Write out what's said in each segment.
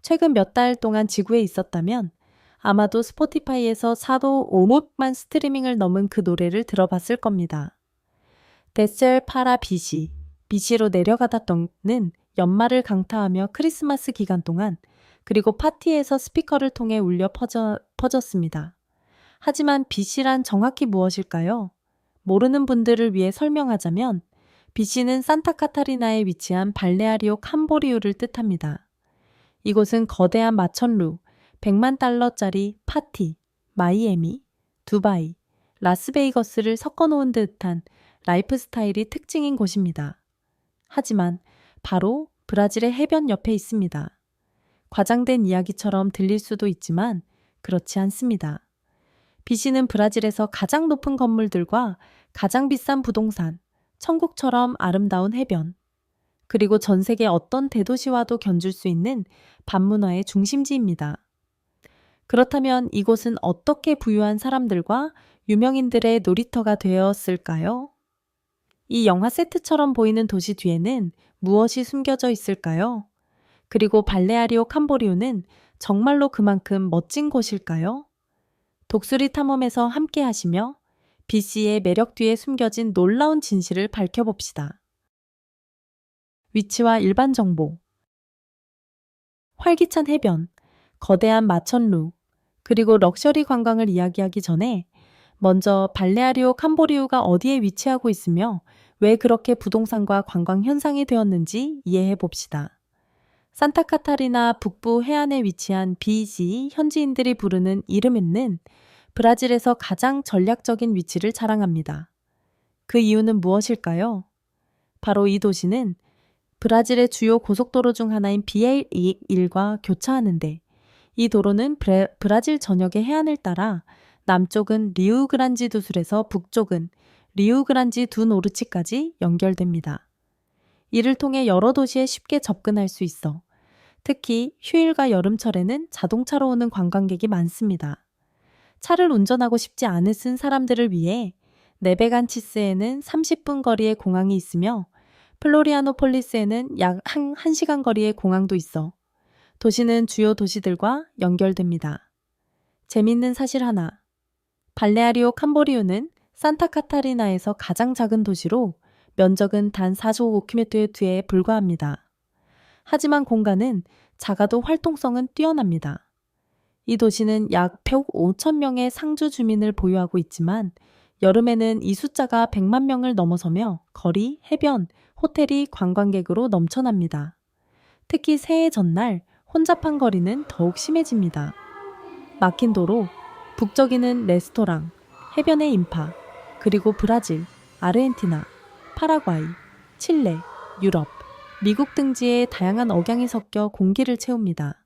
최근 몇 달 동안 지구에 있었다면 아마도 스포티파이에서 사도 5억만 스트리밍을 넘은 그 노래를 들어봤을 겁니다. 데셀 파라 비시, 비시로 내려가다는 연말을 강타하며 크리스마스 기간 동안 그리고 파티에서 스피커를 통해 울려 퍼졌습니다. 하지만 비시란 정확히 무엇일까요? 모르는 분들을 위해 설명하자면 비시는 산타카타리나에 위치한 발레아리오 캄보리우를 뜻합니다. 이곳은 거대한 마천루, 100만 달러짜리 파티, 마이애미, 두바이, 라스베이거스를 섞어놓은 듯한 라이프 스타일이 특징인 곳입니다. 하지만 바로 브라질의 해변 옆에 있습니다. 과장된 이야기처럼 들릴 수도 있지만 그렇지 않습니다. 비시는 브라질에서 가장 높은 건물들과 가장 비싼 부동산, 천국처럼 아름다운 해변, 그리고 전 세계 어떤 대도시와도 견줄 수 있는 반문화의 중심지입니다. 그렇다면 이곳은 어떻게 부유한 사람들과 유명인들의 놀이터가 되었을까요? 이 영화 세트처럼 보이는 도시 뒤에는 무엇이 숨겨져 있을까요? 그리고 발레아리오 캄보리우는 정말로 그만큼 멋진 곳일까요? 독수리 탐험에서 함께 하시며 비씨의 매력 뒤에 숨겨진 놀라운 진실을 밝혀봅시다. 위치와 일반 정보, 활기찬 해변, 거대한 마천루, 그리고 럭셔리 관광을 이야기하기 전에 먼저 발레아리오 캄보리우가 어디에 위치하고 있으며 왜 그렇게 부동산과 관광 현상이 되었는지 이해해 봅시다. 산타카타리나 북부 해안에 위치한 비시 현지인들이 부르는 이름 있는 브라질에서 가장 전략적인 위치를 자랑합니다. 그 이유는 무엇일까요? 바로 이 도시는 브라질의 주요 고속도로 중 하나인 BR1과 교차하는데 이 도로는 브라질 전역의 해안을 따라 남쪽은 리우그란지두술에서 북쪽은 리우그란지 두 노르치까지 연결됩니다. 이를 통해 여러 도시에 쉽게 접근할 수 있어 특히 휴일과 여름철에는 자동차로 오는 관광객이 많습니다. 차를 운전하고 싶지 않으신 사람들을 위해 네베간치스에는 30분 거리의 공항이 있으며 플로리아노폴리스에는 약 1시간 거리의 공항도 있어 도시는 주요 도시들과 연결됩니다. 재밌는 사실 하나. 발레아리오 캄보리우는 산타카타리나에서 가장 작은 도시로 면적은 단 45km에 불과합니다. 하지만 공간은 작아도 활동성은 뛰어납니다. 이 도시는 약 100억 5천 명의 상주 주민을 보유하고 있지만 여름에는 이 숫자가 100만 명을 넘어서며 거리, 해변, 호텔이 관광객으로 넘쳐납니다. 특히 새해 전날 혼잡한 거리는 더욱 심해집니다. 막힌 도로, 북적이는 레스토랑, 해변의 인파, 그리고 브라질, 아르헨티나, 파라과이, 칠레, 유럽, 미국 등지의 다양한 억양이 섞여 공기를 채웁니다.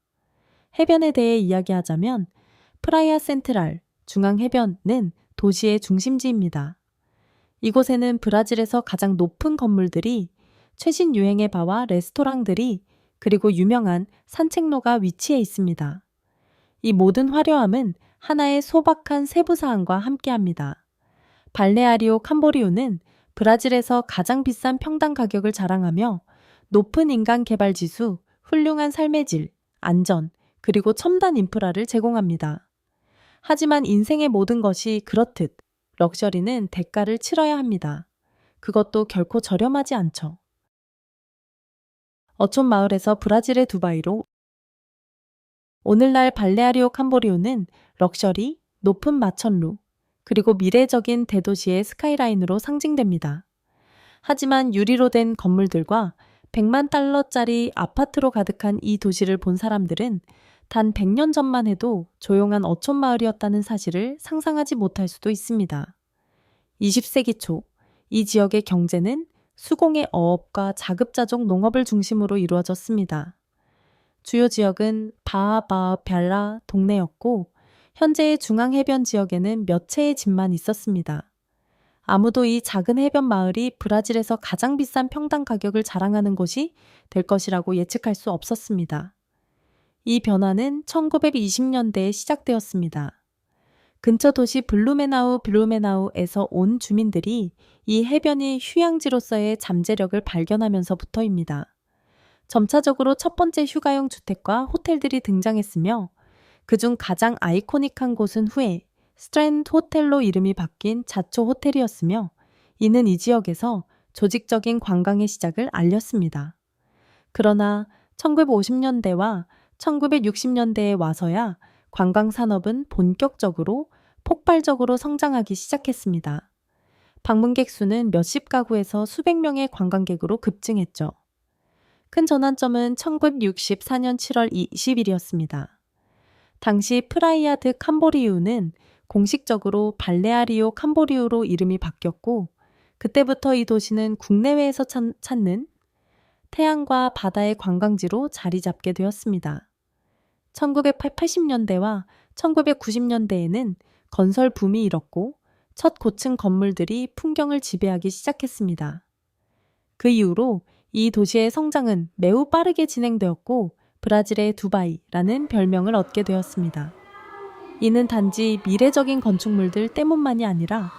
해변에 대해 이야기하자면 프라이아 센트랄, 중앙해변은 도시의 중심지입니다. 이곳에는 브라질에서 가장 높은 건물들이 최신 유행의 바와 레스토랑들이 그리고 유명한 산책로가 위치해 있습니다. 이 모든 화려함은 하나의 소박한 세부사항과 함께합니다. 발레아리오 캄보리우는 브라질에서 가장 비싼 평당 가격을 자랑하며 높은 인간 개발 지수, 훌륭한 삶의 질, 안전, 그리고 첨단 인프라를 제공합니다. 하지만 인생의 모든 것이 그렇듯 럭셔리는 대가를 치러야 합니다. 그것도 결코 저렴하지 않죠. 어촌 마을에서 브라질의 두바이로 오늘날 발레아리오 캄보리우는 럭셔리, 높은 마천루, 그리고 미래적인 대도시의 스카이라인으로 상징됩니다. 하지만 유리로 된 건물들과 100만 달러짜리 아파트로 가득한 이 도시를 본 사람들은 단 100년 전만 해도 조용한 어촌 마을이었다는 사실을 상상하지 못할 수도 있습니다. 20세기 초, 이 지역의 경제는 수공예 어업과 자급자족 농업을 중심으로 이루어졌습니다. 주요 지역은 바아바아뱼라 동네였고 현재의 중앙해변 지역에는 몇 채의 집만 있었습니다. 아무도 이 작은 해변 마을이 브라질에서 가장 비싼 평당 가격을 자랑하는 곳이 될 것이라고 예측할 수 없었습니다. 이 변화는 1920년대에 시작되었습니다. 근처 도시 블루메나우에서 온 주민들이 이 해변이 휴양지로서의 잠재력을 발견하면서부터입니다. 점차적으로 첫 번째 휴가용 주택과 호텔들이 등장했으며 그중 가장 아이코닉한 곳은 후에 스트랜드 호텔로 이름이 바뀐 자초 호텔이었으며 이는 이 지역에서 조직적인 관광의 시작을 알렸습니다. 그러나 1950년대와 1960년대에 와서야 관광 산업은 본격적으로 폭발적으로 성장하기 시작했습니다. 방문객 수는 몇십 가구에서 수백 명의 관광객으로 급증했죠. 큰 전환점은 1964년 7월 20일이었습니다. 당시 프라이아드 캄보리우는 공식적으로 발레아리오 캄보리우로 이름이 바뀌었고 그때부터 이 도시는 국내외에서 찾는 태양과 바다의 관광지로 자리 잡게 되었습니다. 1980년대와 1990년대에는 건설 붐이 일었고 첫 고층 건물들이 풍경을 지배하기 시작했습니다. 그 이후로 이 도시의 성장은 매우 빠르게 진행되었고 브라질의 두바이라는 별명을 얻게 되었습니다. 이는 단지 미래적인 건축물들 때문만이 아니라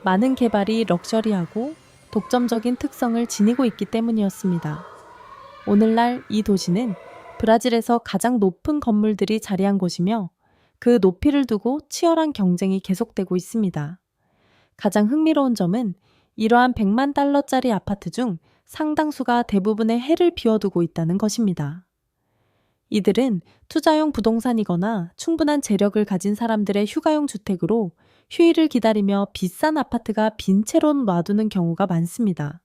많은 개발이 럭셔리하고 독점적인 특성을 지니고 있기 때문이었습니다. 오늘날 이 도시는 브라질에서 가장 높은 건물들이 자리한 곳이며 그 높이를 두고 치열한 경쟁이 계속되고 있습니다. 가장 흥미로운 점은 이러한 100만 달러짜리 아파트 중 상당수가 대부분의 해를 비워두고 있다는 것입니다. 이들은 투자용 부동산이거나 충분한 재력을 가진 사람들의 휴가용 주택으로 휴일을 기다리며 비싼 아파트가 빈 채로 놔두는 경우가 많습니다.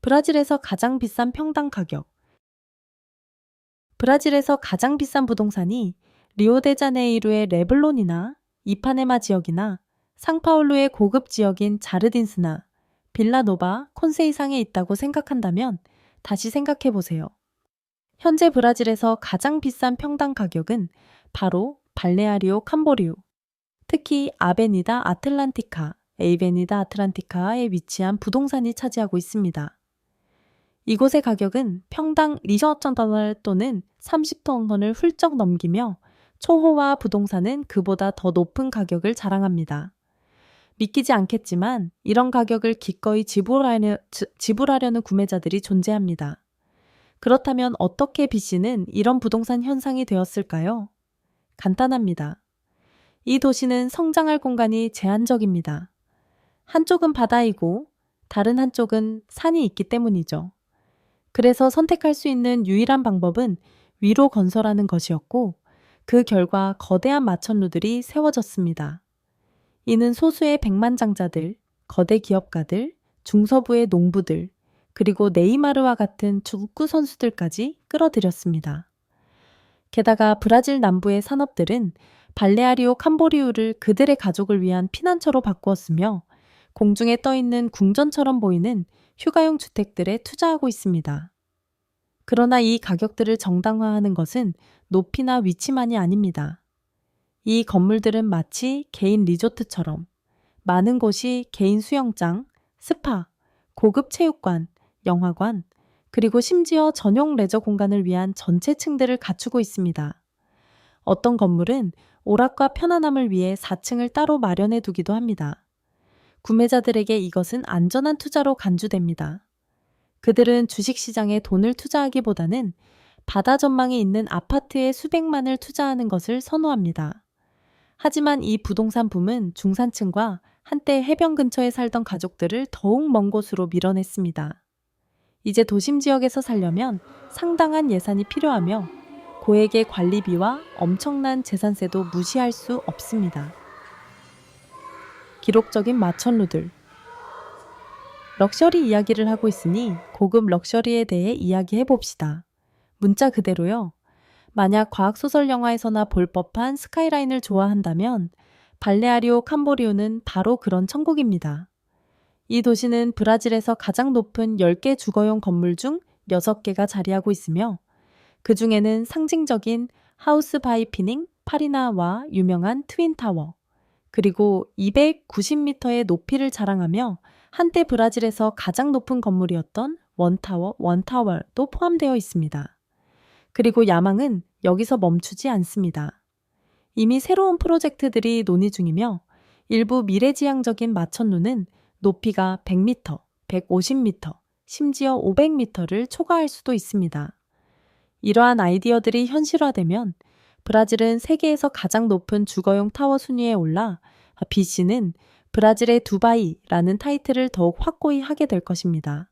브라질에서 가장 비싼 평당 가격. 브라질에서 가장 비싼 부동산이 리오데자네이루의 레블론이나 이파네마 지역이나 상파울루의 고급 지역인 자르딘스나 빌라노바, 콘세이상에 있다고 생각한다면 다시 생각해 보세요. 현재 브라질에서 가장 비싼 평당 가격은 바로 발레아리오 캄보리우, 특히 아베니다 아틀란티카, 에이베니다 아틀란티카에 위치한 부동산이 차지하고 있습니다. 이곳의 가격은 평당 20,000달러 또는 30,000원을 훌쩍 넘기며 초호화 부동산은 그보다 더 높은 가격을 자랑합니다. 믿기지 않겠지만 이런 가격을 기꺼이 지불하려는 구매자들이 존재합니다. 그렇다면 어떻게 BC는 이런 부동산 현상이 되었을까요? 간단합니다. 이 도시는 성장할 공간이 제한적입니다. 한쪽은 바다이고 다른 한쪽은 산이 있기 때문이죠. 그래서 선택할 수 있는 유일한 방법은 위로 건설하는 것이었고 그 결과 거대한 마천루들이 세워졌습니다. 이는 소수의 백만장자들, 거대 기업가들, 중서부의 농부들, 그리고 네이마르와 같은 축구 선수들까지 끌어들였습니다. 게다가 브라질 남부의 산업들은 발레아리오 캄보리우를 그들의 가족을 위한 피난처로 바꾸었으며 공중에 떠있는 궁전처럼 보이는 휴가용 주택들에 투자하고 있습니다. 그러나 이 가격들을 정당화하는 것은 높이나 위치만이 아닙니다. 이 건물들은 마치 개인 리조트처럼 많은 곳이 개인 수영장, 스파, 고급 체육관, 영화관, 그리고 심지어 전용 레저 공간을 위한 전체 층들을 갖추고 있습니다. 어떤 건물은 오락과 편안함을 위해 4층을 따로 마련해 두기도 합니다. 구매자들에게 이것은 안전한 투자로 간주됩니다. 그들은 주식시장에 돈을 투자하기보다는 바다 전망이 있는 아파트에 수백만을 투자하는 것을 선호합니다. 하지만 이 부동산 붐은 중산층과 한때 해변 근처에 살던 가족들을 더욱 먼 곳으로 밀어냈습니다. 이제 도심 지역에서 살려면 상당한 예산이 필요하며 고액의 관리비와 엄청난 재산세도 무시할 수 없습니다. 기록적인 마천루들. 럭셔리 이야기를 하고 있으니 고급 럭셔리에 대해 이야기해 봅시다. 문자 그대로요. 만약 과학소설 영화에서나 볼 법한 스카이라인을 좋아한다면 발레아리오 캄보리우는 바로 그런 천국입니다. 이 도시는 브라질에서 가장 높은 10개 주거용 건물 중 6개가 자리하고 있으며 그 중에는 상징적인 하우스 바이피닝 파리나와 유명한 트윈타워, 그리고 290m의 높이를 자랑하며 한때 브라질에서 가장 높은 건물이었던 원타워도 포함되어 있습니다. 그리고 야망은 여기서 멈추지 않습니다. 이미 새로운 프로젝트들이 논의 중이며 일부 미래지향적인 마천루는 높이가 100m, 150m, 심지어 500m를 초과할 수도 있습니다. 이러한 아이디어들이 현실화되면 브라질은 세계에서 가장 높은 주거용 타워 순위에 올라 BC는 브라질의 두바이라는 타이틀을 더욱 확고히 하게 될 것입니다.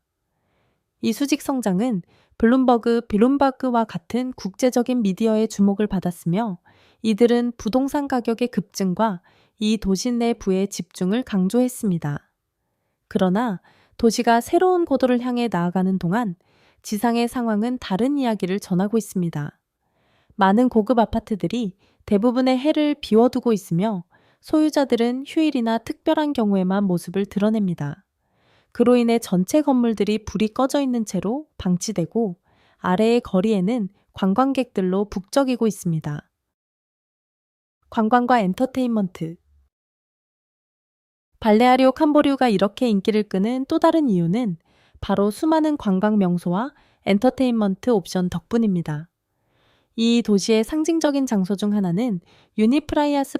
이 수직 성장은 블룸버그와 같은 국제적인 미디어의 주목을 받았으며 이들은 부동산 가격의 급증과 이 도시 내 부의 집중을 강조했습니다. 그러나 도시가 새로운 고도를 향해 나아가는 동안 지상의 상황은 다른 이야기를 전하고 있습니다. 많은 고급 아파트들이 대부분의 해를 비워두고 있으며 소유자들은 휴일이나 특별한 경우에만 모습을 드러냅니다. 그로 인해 전체 건물들이 불이 꺼져 있는 채로 방치되고 아래의 거리에는 관광객들로 북적이고 있습니다. 관광과 엔터테인먼트. 발레아리오 캄보리우가 이렇게 인기를 끄는 또 다른 이유는 바로 수많은 관광 명소와 엔터테인먼트 옵션 덕분입니다. 이 도시의 상징적인 장소 중 하나는 유니프라이아스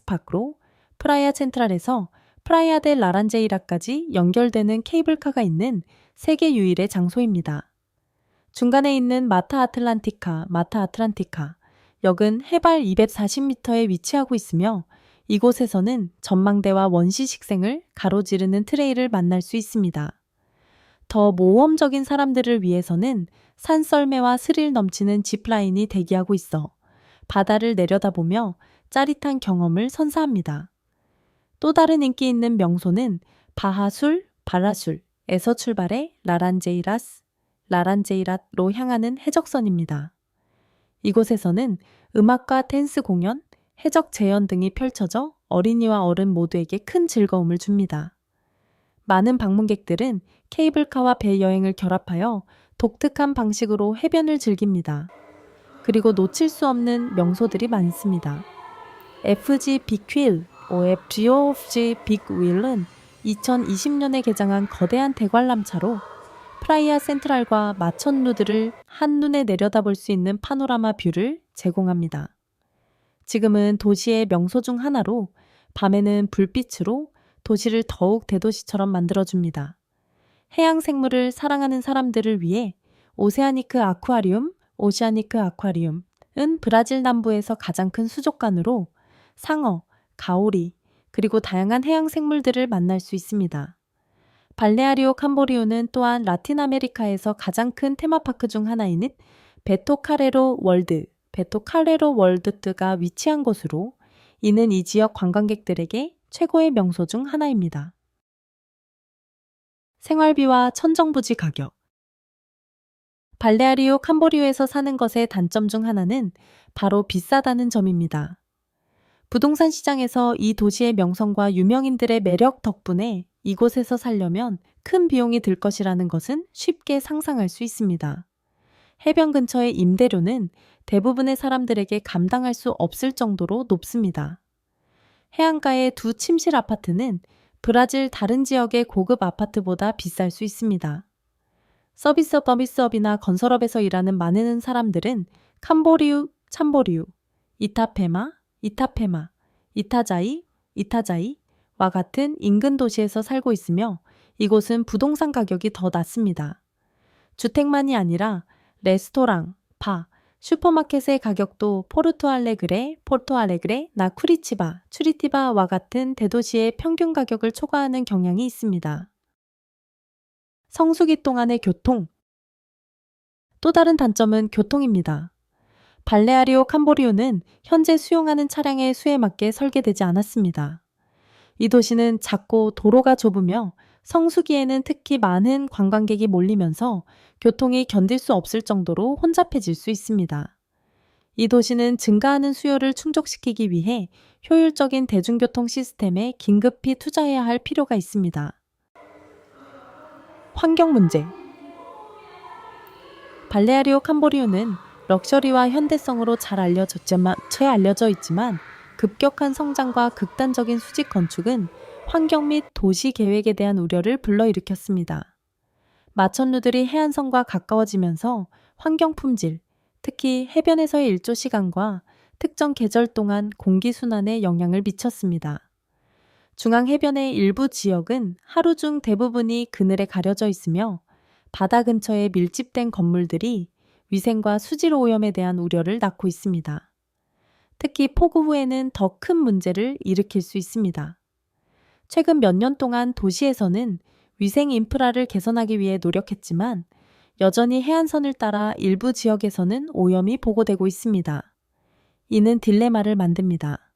파크로 프라야 센트랄에서 프라야 델 라란제이라까지 연결되는 케이블카가 있는 세계 유일의 장소입니다. 중간에 있는 마타 아틀란티카 역은 해발 240m에 위치하고 있으며 이곳에서는 전망대와 원시 식생을 가로지르는 트레일을 만날 수 있습니다. 더 모험적인 사람들을 위해서는 산썰매와 스릴 넘치는 지프라인이 대기하고 있어 바다를 내려다보며 짜릿한 경험을 선사합니다. 또 다른 인기 있는 명소는 바라술에서 출발해 라란제이랏로 향하는 해적선입니다. 이곳에서는 음악과 댄스 공연, 해적 재현 등이 펼쳐져 어린이와 어른 모두에게 큰 즐거움을 줍니다. 많은 방문객들은 케이블카와 배 여행을 결합하여 독특한 방식으로 해변을 즐깁니다. 그리고 놓칠 수 없는 명소들이 많습니다. FG 빅휠은 2020년에 개장한 거대한 대관람차로 프라이아 센트랄과 마천루들을 한눈에 내려다볼 수 있는 파노라마 뷰를 제공합니다. 지금은 도시의 명소 중 하나로 밤에는 불빛으로 도시를 더욱 대도시처럼 만들어줍니다. 해양 생물을 사랑하는 사람들을 위해 오시아니크 아쿠아리움은 브라질 남부에서 가장 큰 수족관으로 상어, 가오리, 그리고 다양한 해양 생물들을 만날 수 있습니다. 발레아리오 캄보리우는 또한 라틴 아메리카에서 가장 큰 테마파크 중 하나인 베토 카레로 월드가 위치한 곳으로 이는 이 지역 관광객들에게 최고의 명소 중 하나입니다. 생활비와 천정부지 가격. 발레아리오 캄보리우에서 사는 것의 단점 중 하나는 바로 비싸다는 점입니다. 부동산 시장에서 이 도시의 명성과 유명인들의 매력 덕분에 이곳에서 살려면 큰 비용이 들 것이라는 것은 쉽게 상상할 수 있습니다. 해변 근처의 임대료는 대부분의 사람들에게 감당할 수 없을 정도로 높습니다. 해안가의 두 침실 아파트는 브라질 다른 지역의 고급 아파트보다 비쌀 수 있습니다. 서비스업이나 건설업에서 일하는 많은 사람들은 참보리우, 이타페마, 이타자이와 같은 인근 도시에서 살고 있으며 이곳은 부동산 가격이 더 낮습니다. 주택만이 아니라 레스토랑, 바, 슈퍼마켓의 가격도 포르토알레그레, 추리티바와 같은 대도시의 평균 가격을 초과하는 경향이 있습니다. 성수기 동안의 교통. 또 다른 단점은 교통입니다. 발레아리오 캄보리우는 현재 수용하는 차량의 수에 맞게 설계되지 않았습니다. 이 도시는 작고 도로가 좁으며 성수기에는 특히 많은 관광객이 몰리면서 교통이 견딜 수 없을 정도로 혼잡해질 수 있습니다. 이 도시는 증가하는 수요를 충족시키기 위해 효율적인 대중교통 시스템에 긴급히 투자해야 할 필요가 있습니다. 환경 문제. 발레아리오 캄보리우는 럭셔리와 현대성으로 잘 알려져 있지만 급격한 성장과 극단적인 수직 건축은 환경 및 도시 계획에 대한 우려를 불러일으켰습니다. 마천루들이 해안선과 가까워지면서 환경 품질, 특히 해변에서의 일조 시간과 특정 계절 동안 공기 순환에 영향을 미쳤습니다. 중앙 해변의 일부 지역은 하루 중 대부분이 그늘에 가려져 있으며 바다 근처에 밀집된 건물들이 위생과 수질 오염에 대한 우려를 낳고 있습니다. 특히 폭우 후에는 더 큰 문제를 일으킬 수 있습니다. 최근 몇 년 동안 도시에서는 위생 인프라를 개선하기 위해 노력했지만 여전히 해안선을 따라 일부 지역에서는 오염이 보고되고 있습니다. 이는 딜레마를 만듭니다.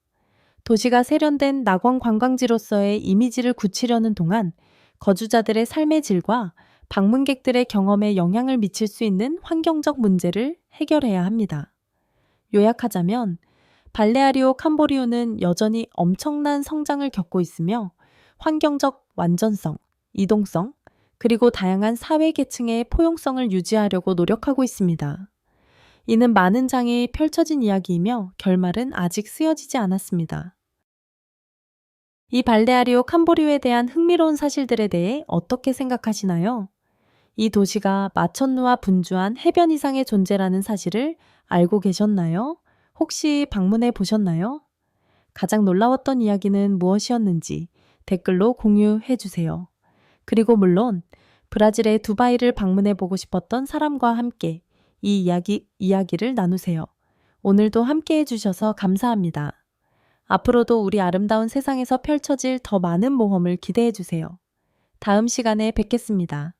도시가 세련된 낙원 관광지로서의 이미지를 굳히려는 동안 거주자들의 삶의 질과 방문객들의 경험에 영향을 미칠 수 있는 환경적 문제를 해결해야 합니다. 요약하자면 발레아리오 캄보리우는 여전히 엄청난 성장을 겪고 있으며 환경적 완전성, 이동성, 그리고 다양한 사회 계층의 포용성을 유지하려고 노력하고 있습니다. 이는 많은 장이 펼쳐진 이야기이며 결말은 아직 쓰여지지 않았습니다. 이 발레아리오 캄보리우에 대한 흥미로운 사실들에 대해 어떻게 생각하시나요? 이 도시가 마천루와 분주한 해변 이상의 존재라는 사실을 알고 계셨나요? 혹시 방문해 보셨나요? 가장 놀라웠던 이야기는 무엇이었는지 댓글로 공유해 주세요. 그리고 물론 브라질의 두바이를 방문해 보고 싶었던 사람과 함께 이 이야기를 나누세요. 오늘도 함께 해주셔서 감사합니다. 앞으로도 우리 아름다운 세상에서 펼쳐질 더 많은 모험을 기대해 주세요. 다음 시간에 뵙겠습니다.